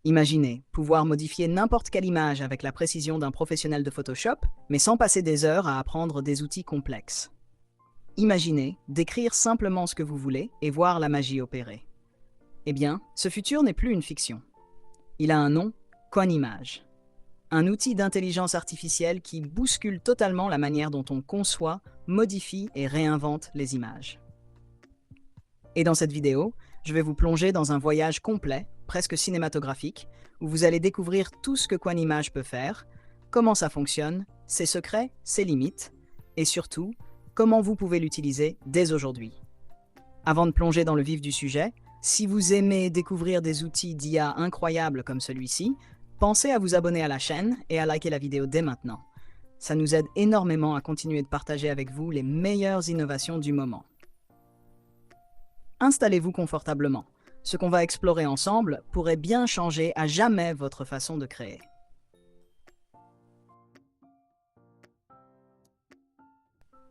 Imaginez pouvoir modifier n'importe quelle image avec la précision d'un professionnel de Photoshop, mais sans passer des heures à apprendre des outils complexes. Imaginez décrire simplement ce que vous voulez et voir la magie opérer. Eh bien, ce futur n'est plus une fiction. Il a un nom, Quanimage. Un outil d'intelligence artificielle qui bouscule totalement la manière dont on conçoit, modifie et réinvente les images. Et dans cette vidéo, je vais vous plonger dans un voyage complet, presque cinématographique, où vous allez découvrir tout ce que Quanimage peut faire, comment ça fonctionne, ses secrets, ses limites, et surtout, comment vous pouvez l'utiliser dès aujourd'hui. Avant de plonger dans le vif du sujet, si vous aimez découvrir des outils d'IA incroyables comme celui-ci, pensez à vous abonner à la chaîne et à liker la vidéo dès maintenant. Ça nous aide énormément à continuer de partager avec vous les meilleures innovations du moment. Installez-vous confortablement. Ce qu'on va explorer ensemble pourrait bien changer à jamais votre façon de créer.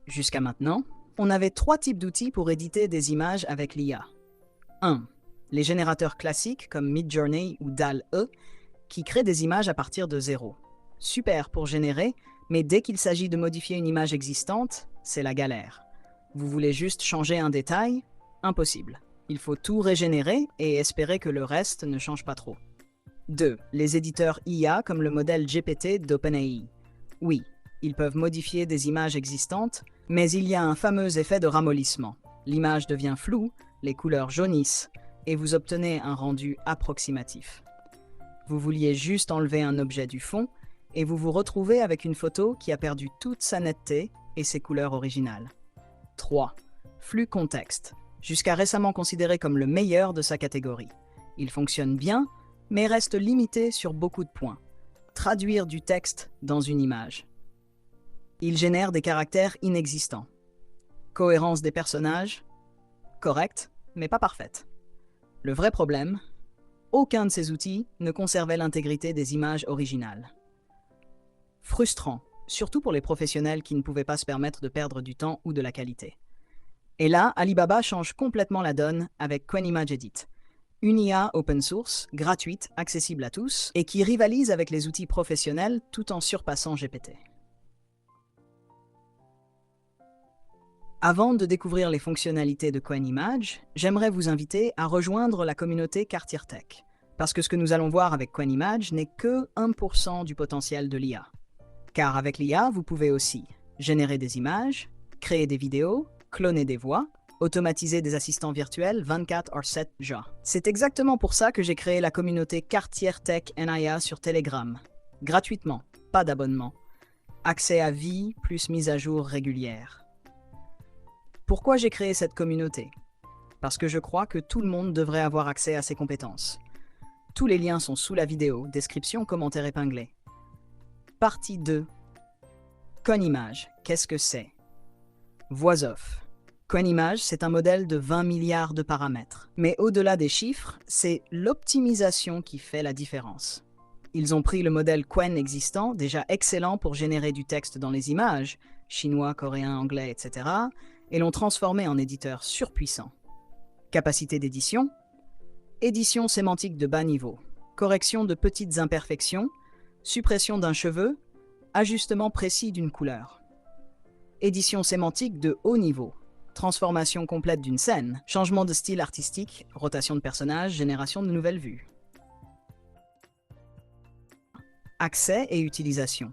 Jusqu'à maintenant, on avait 3 types d'outils pour éditer des images avec l'IA. 1. Les générateurs classiques comme Midjourney ou DALL-E qui créent des images à partir de zéro. Super pour générer, mais dès qu'il s'agit de modifier une image existante, c'est la galère. Vous voulez juste changer un détail? Impossible. Il faut tout régénérer et espérer que le reste ne change pas trop. 2. Les éditeurs IA comme le modèle GPT d'OpenAI. Oui, ils peuvent modifier des images existantes, mais il y a un fameux effet de ramollissement. L'image devient floue, les couleurs jaunissent, et vous obtenez un rendu approximatif. Vous vouliez juste enlever un objet du fond, et vous vous retrouvez avec une photo qui a perdu toute sa netteté et ses couleurs originales. 3. Flux contexte. Jusqu'à récemment considéré comme le meilleur de sa catégorie. Il fonctionne bien, mais reste limité sur beaucoup de points. Traduire du texte dans une image. Il génère des caractères inexistants. Cohérence des personnages, correcte, mais pas parfaite. Le vrai problème, aucun de ces outils ne conservait l'intégrité des images originales. Frustrant, surtout pour les professionnels qui ne pouvaient pas se permettre de perdre du temps ou de la qualité. Et là, Alibaba change complètement la donne avec Quanimage Edit, une IA open source, gratuite, accessible à tous, et qui rivalise avec les outils professionnels tout en surpassant GPT. Avant de découvrir les fonctionnalités de Quanimage, j'aimerais vous inviter à rejoindre la communauté Cartier Tech, parce que ce que nous allons voir avec Quanimage n'est que 1% du potentiel de l'IA. Car avec l'IA, vous pouvez aussi générer des images, créer des vidéos, cloner des voix, automatiser des assistants virtuels 24/7 jours. C'est exactement pour ça que j'ai créé la communauté Cartier Tech NIA sur Telegram. Gratuitement, pas d'abonnement. Accès à vie plus mise à jour régulière. Pourquoi j'ai créé cette communauté? Parce que je crois que tout le monde devrait avoir accès à ces compétences. Tous les liens sont sous la vidéo, description, commentaire épinglé. Partie 2. Quanimage, qu'est-ce que c'est? Voix off. Quanimage, c'est un modèle de 20 milliards de paramètres. Mais au-delà des chiffres, c'est l'optimisation qui fait la différence. Ils ont pris le modèle Qwen existant, déjà excellent pour générer du texte dans les images, chinois, coréen, anglais, etc., et l'ont transformé en éditeur surpuissant. Capacité d'édition, édition sémantique de bas niveau, correction de petites imperfections, suppression d'un cheveu, ajustement précis d'une couleur. Édition sémantique de haut niveau, transformation complète d'une scène, changement de style artistique, rotation de personnages, génération de nouvelles vues. Accès et utilisation.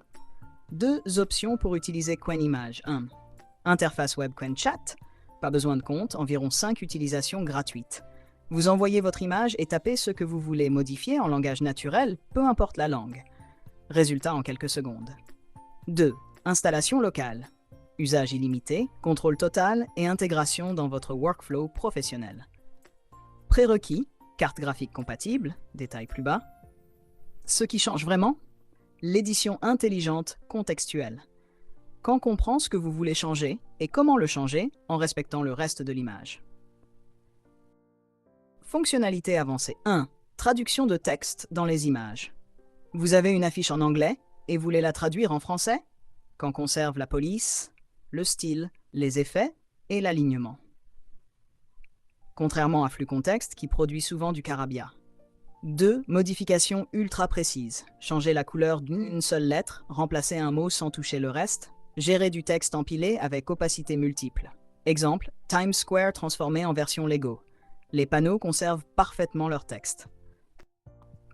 2 options pour utiliser Quanimage. 1. Interface web QuenChat, pas besoin de compte, environ 5 utilisations gratuites. Vous envoyez votre image et tapez ce que vous voulez modifier en langage naturel, peu importe la langue. Résultat en quelques secondes. 2. Installation locale. Usage illimité, contrôle total et intégration dans votre workflow professionnel. Prérequis, carte graphique compatible, détail plus bas. Ce qui change vraiment, l'édition intelligente contextuelle. Quand comprend ce que vous voulez changer et comment le changer en respectant le reste de l'image. Fonctionnalité avancée 1. Traduction de texte dans les images. Vous avez une affiche en anglais et voulez la traduire en français? Quand conserve la police, le style, les effets et l'alignement. Contrairement à Flux Contexte qui produit souvent du carabia. 2. Modification ultra précise. Changer la couleur d'une seule lettre, remplacer un mot sans toucher le reste. Gérer du texte empilé avec opacité multiple. Exemple, Times Square transformé en version Lego. Les panneaux conservent parfaitement leur texte.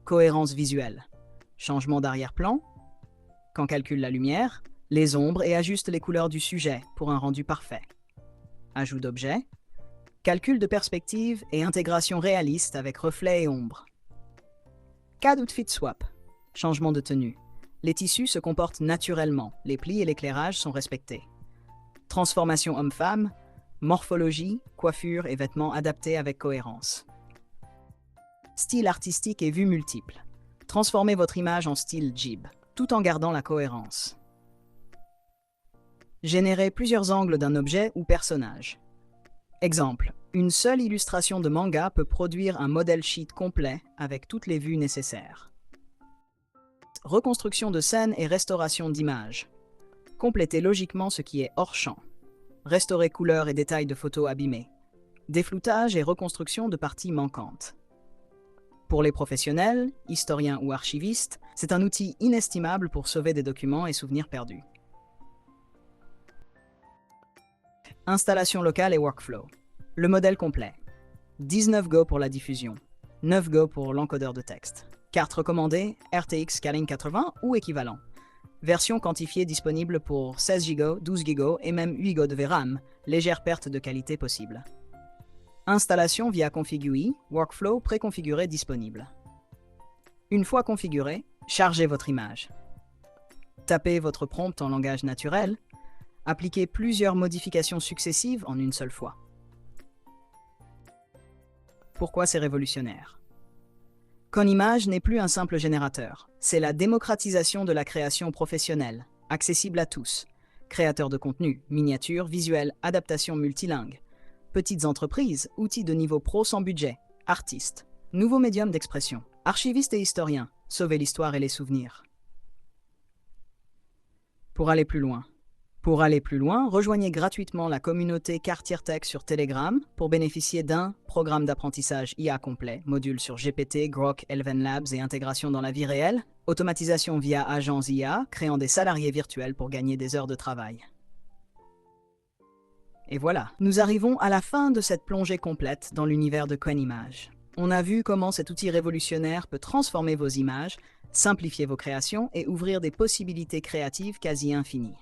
Cohérence visuelle. Changement d'arrière-plan. Quand calcule la lumière, les ombres et ajuste les couleurs du sujet pour un rendu parfait. Ajout d'objets. Calcul de perspective et intégration réaliste avec reflets et ombres. Cas d'outfit swap. Changement de tenue. Les tissus se comportent naturellement, les plis et l'éclairage sont respectés. Transformation homme-femme, morphologie, coiffure et vêtements adaptés avec cohérence. Style artistique et vues multiples. Transformez votre image en style jib, tout en gardant la cohérence. Générez plusieurs angles d'un objet ou personnage. Exemple, une seule illustration de manga peut produire un model sheet complet avec toutes les vues nécessaires. Reconstruction de scènes et restauration d'images. Complétez logiquement ce qui est hors champ. Restaurez couleurs et détails de photos abîmées. Défloutage et reconstruction de parties manquantes. Pour les professionnels, historiens ou archivistes, c'est un outil inestimable pour sauver des documents et souvenirs perdus. Installation locale et workflow. Le modèle complet. 19 Go pour la diffusion. 9 Go pour l'encodeur de texte. Carte recommandée, RTX 4080 ou équivalent. Version quantifiée disponible pour 16 Go, 12 Go et même 8 Go de VRAM, légère perte de qualité possible. Installation via Config UI, workflow préconfiguré disponible. Une fois configuré, chargez votre image. Tapez votre prompt en langage naturel. Appliquez plusieurs modifications successives en une seule fois. Pourquoi c'est révolutionnaire? Conimage n'est plus un simple générateur. C'est la démocratisation de la création professionnelle, accessible à tous. Créateurs de contenu, miniatures, visuels, adaptations multilingues. Petites entreprises, outils de niveau pro sans budget. Artistes, nouveaux médiums d'expression. Archivistes et historiens, sauvez l'histoire et les souvenirs. Pour aller plus loin, rejoignez gratuitement la communauté Quartier Tech sur Telegram pour bénéficier d'un programme d'apprentissage IA complet, modules sur GPT, Grok, Elven Labs et intégration dans la vie réelle, automatisation via agents IA, créant des salariés virtuels pour gagner des heures de travail. Et voilà, nous arrivons à la fin de cette plongée complète dans l'univers de Conimage. On a vu comment cet outil révolutionnaire peut transformer vos images, simplifier vos créations et ouvrir des possibilités créatives quasi infinies.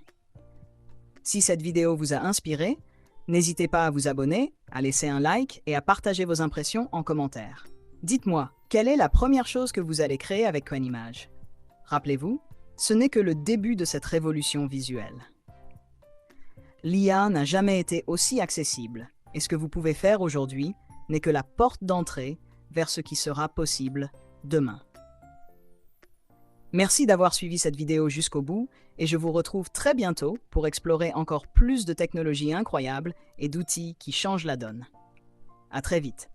Si cette vidéo vous a inspiré, n'hésitez pas à vous abonner, à laisser un like et à partager vos impressions en commentaire. Dites-moi, quelle est la première chose que vous allez créer avec Conimage? Rappelez-vous, ce n'est que le début de cette révolution visuelle. L'IA n'a jamais été aussi accessible, et ce que vous pouvez faire aujourd'hui n'est que la porte d'entrée vers ce qui sera possible demain. Merci d'avoir suivi cette vidéo jusqu'au bout et je vous retrouve très bientôt pour explorer encore plus de technologies incroyables et d'outils qui changent la donne. À très vite.